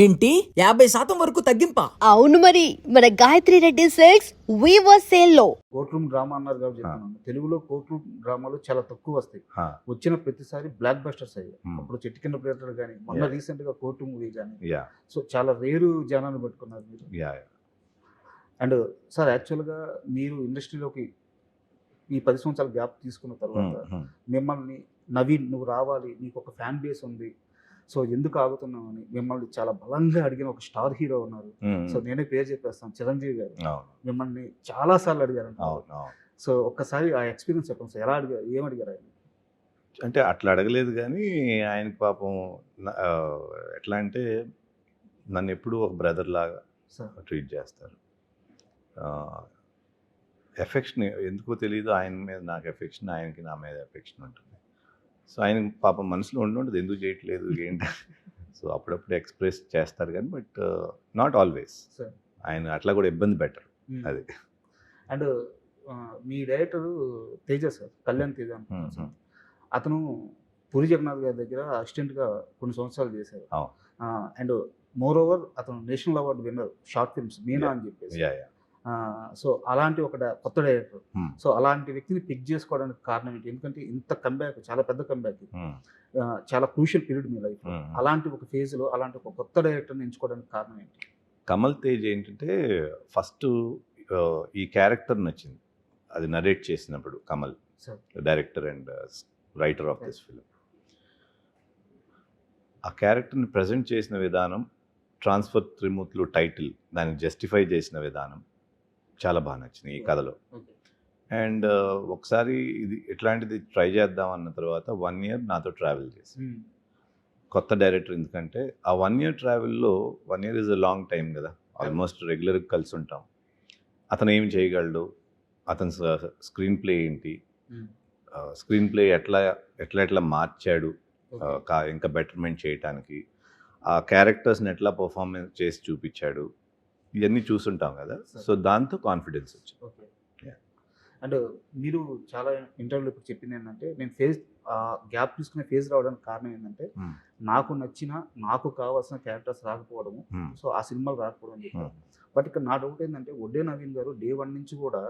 ఏంటి 50% వరకు తగ్గింపా? అవును మరి మన Gayatri Reddy silks weaver sale లో కోర్ట్ రూమ్ డ్రామా అన్నారు కాబట్టి చెప్తున్నాను. తెలుగులో కోర్ట్ రూమ్ డ్రామాలు చాలా తక్కువ వస్తాయి. ఆ, వచ్చిన ప్రతిసారి బ్లాక్ బస్టర్స్ అయ్యాయి. Hmm. అప్పుడు చెట్టు కింద ప్లేటర్ కానీ మొన్న Yeah. రీసెంట్ గా కోర్టు మూవీ కానీ యా సో చాలా రేరు జనాన్ని పట్టుకున్నారు మీరు. యా అండ్ సార్ యాక్చువల్గా మీరు ఇండస్ట్రీలోకి ఈ 10 సంవత్సరాల గ్యాప్ తీసుకున్న తర్వాత మిమ్మల్ని నవీన్ నువ్వు రావాలి, నీకు ఒక ఫ్యాన్ బేస్ ఉంది, సో ఎందుకు ఆగుతున్నావు అని మిమ్మల్ని చాలా బలంగా అడిగిన ఒక స్టార్ హీరో ఉన్నారు. సో నేనే పేరు చెప్పేస్తాను, చిరంజీవి గారు. అవును మిమ్మల్ని చాలా సార్లు అడిగారు. అవును అవును. సో ఒక్కసారి ఆ ఎక్స్పీరియన్స్ చెప్పండి సార్, ఎలా అడిగారు, ఏం అడిగారు ఆయన? అంటే అట్లా అడగలేదు కానీ ఆయనకి పాపం ఎట్లా అంటే నన్ను ఎప్పుడూ ఒక బ్రదర్ లాగా సార్ ట్రీట్ చేస్తారు. ఎఫెక్షన్ ఎందుకో తెలియదు, ఆయన మీద నాకు ఎఫెక్షన్, ఆయనకి నా మీద ఎఫెక్షన్ ఉంటుంది. సో ఆయన పాపం మనసులో ఉండదు ఎందుకు చేయట్లేదు ఏంటి. సో అప్పుడప్పుడు ఎక్స్ప్రెస్ చేస్తారు కానీ బట్ నాట్ ఆల్వేస్. సార్ ఆయన అట్లా కూడా ఇబ్బంది పెట్టరు. అది and me director Teja sir, Kalyan Teja అనుకుంటున్నాను సార్. అతను పూరి జగన్నాథ్ గారి దగ్గర అసిస్టెంట్గా కొన్ని సంవత్సరాలు చేశారు. అవును. అండ్ మోర్ ఓవర్ అతను national award winner short films Meena అని చెప్పేసి. Yeah yeah. సో అలాంటి ఒక కొత్త డైరెక్టర్, Hmm. సో అలాంటి వ్యక్తిని పిక్ చేసుకోవడానికి కారణం ఏంటి? ఎందుకంటే ఇంత కంబ్యాక్, చాలా పెద్ద కంబ్యాక్, చాలా క్రూషియల్ పీరియడ్ మీ లైఫ్. అలాంటి ఒక ఫేజ్లో అలాంటి ఒక కొత్త డైరెక్టర్ని ఎంచుకోవడానికి కారణం ఏంటి? కమల్ తేజ్ ఏంటంటే ఫస్ట్ ఈ క్యారెక్టర్ నచ్చింది, అది నరేట్ చేసినప్పుడు Kamal sir director and writer of this film. ఆ క్యారెక్టర్ని ప్రజెంట్ చేసిన విధానం, ట్రాన్స్ఫర్ త్రిమూర్తులు టైటిల్ దాన్ని జస్టిఫై చేసిన విధానం చాలా బాగా నచ్చింది ఈ కథలో. ఓకే. అండ్ ఒకసారి ఇది ఎట్లాంటిది ట్రై చేద్దాం అన్న తర్వాత 1 year నాతో ట్రావెల్ చేసి, కొత్త డైరెక్టర్ ఎందుకంటే ఆ 1 year ట్రావెల్లో 1 year is a long time కదా, ఆల్మోస్ట్ రెగ్యులర్గా కలిసి ఉంటాం. అతను ఏం చేయగలడు, అతని స్క్రీన్ ప్లే ఏంటి, స్క్రీన్ ప్లే ఎట్లా మార్చాడు ఇంకా బెటర్మెంట్ చేయటానికి, ఆ క్యారెక్టర్స్ని ఎట్లా పర్ఫార్మెన్స్ చేసి చూపించాడు, ఇవన్నీ చూసుంటాం కదా. సో దాంతో కాన్ఫిడెన్స్ వచ్చింది. ఓకే. Yeah. అండ్ మీరు చాలా ఇంటర్వ్యూలో ఇప్పుడు చెప్పింది ఏంటంటే, నేను ఫేజ్ గ్యాప్ తీసుకునే ఫేజ్ రావడానికి కారణం ఏంటంటే Hmm. నాకు నచ్చిన, నాకు కావాల్సిన క్యారెక్టర్స్ రాకపోవడము, Hmm. సో ఆ సినిమాలు రాకపోవడం అని చెప్పారు. బట్ ఇక్కడ నా డౌట్ ఏంటంటే, ఒడ్డే నవీన్ గారు డే 1 నుంచి కూడా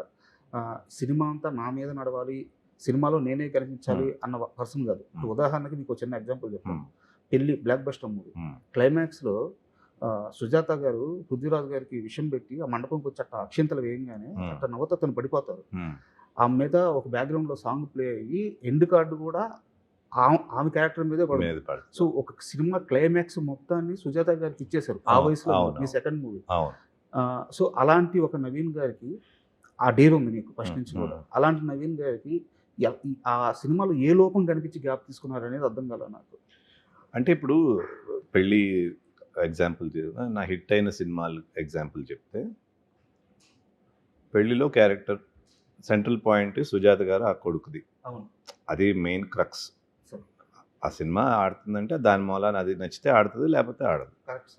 సినిమా అంతా నా మీద నడవాలి, సినిమాలో నేనే కనిపించాలి అన్న పర్సన్ కాదు. ఇప్పుడు ఉదాహరణకి మీకు ఒక చిన్న ఎగ్జాంపుల్ చెప్తాను. పెళ్లి బ్లాక్ బస్టర్ మూవీ క్లైమాక్స్లో సుజాత గారు పృథ్వీరాజ్ గారికి విషయం పెట్టి ఆ మండపంకి వచ్చి అట్ట అక్షింతలు వేయంగానే అట్ట నవ్వుతా తను పడిపోతారు. ఆ మీద ఒక బ్యాక్గ్రౌండ్లో సాంగ్ ప్లే అయ్యి ఎండ్ కార్డు కూడా ఆమె క్యారెక్టర్ మీదే పడుతుంది. సో ఒక సినిమా క్లైమాక్స్ మొత్తాన్ని సుజాత గారికి ఇచ్చేశారు ఆ వయసులో, మీ సెకండ్ మూవీ. సో అలాంటి ఒక నవీన్ గారికి ఆ డేర్ ఉంది మీకు ఫస్ట్ నుంచి కూడా. అలాంటి నవీన్ గారికి ఆ సినిమాలో ఏ లోపం కనిపించి గ్యాప్ తీసుకున్నారు అనేది అర్థం కాల నాకు. అంటే ఇప్పుడు పెళ్ళి ఎగ్జాంపుల్ నా హిట్ అయిన సినిమాలు ఎగ్జాంపుల్ చెప్తే, పెళ్ళిలో క్యారెక్టర్ సెంట్రల్ పాయింట్ సుజాత గారు ఆ కొడుకుది, అవును, అది మెయిన్ క్రక్స్. సరే, ఆ సినిమా ఆడుతుందంటే దాని మూలాన అది నచ్చితే ఆడుతుంది, లేకపోతే ఆడదు. కరెక్ట్.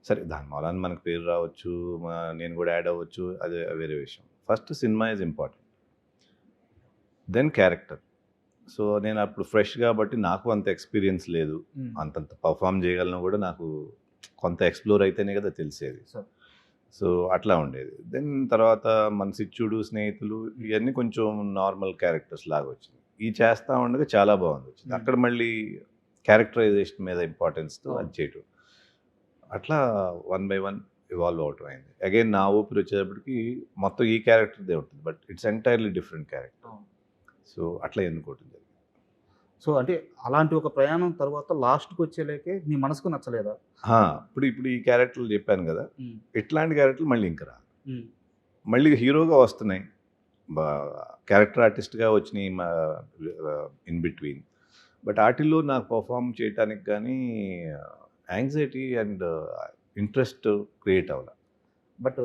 సరే దాని మూలాన మనకు పేరు రావచ్చు, నేను కూడా యాడ్ అవ్వచ్చు, అది వేరే విషయం. First cinema is important, then character. So నేను అప్పుడు ఫ్రెష్ కాబట్టి నాకు అంత ఎక్స్పీరియన్స్ లేదు, అంతంత పర్ఫామ్ చేయగలను కూడా నాకు కొంత ఎక్స్ప్లోర్ అయితేనే కదా తెలిసేది. సార్ సో అట్లా ఉండేది. దెన్ తర్వాత మన సిచ్చుడు, స్నేహితులు ఇవన్నీ కొంచెం నార్మల్ క్యారెక్టర్స్ లాగా వచ్చింది. ఈ చేస్తూ ఉండగా చాలా బాగుంది వచ్చింది. అక్కడ మళ్ళీ క్యారెక్టరైజేషన్ మీద ఇంపార్టెన్స్తో అది చేయటం, అట్లా 1 by 1 ఇవాల్వ్ అవటం అయింది. అగైన్ నా ఊపిరి వచ్చేటప్పటికి మొత్తం ఈ క్యారెక్టర్దే ఉంటుంది, but it's entirely different character. So అట్లా ఎన్నుకోవటం జరిగింది. సో అంటే అలాంటి ఒక ప్రయాణం తర్వాత లాస్ట్కి వచ్చేలేకే మీ మనసుకు నచ్చలేదా? ఇప్పుడు ఈ క్యారెక్టర్లు చెప్పాను కదా, ఇట్లాంటి క్యారెక్టర్లు మళ్ళీ ఇంకా రా, మళ్ళీ హీరోగా వస్తున్నాయి, క్యారెక్టర్ ఆర్టిస్ట్గా వచ్చినాయి ఇన్ బిట్వీన్. బట్ వాటిల్లో నాకు పర్ఫామ్ చేయడానికి కానీ యాంగ్జైటీ అండ్ ఇంట్రెస్ట్ క్రియేట్ అవ్వాలి. బట్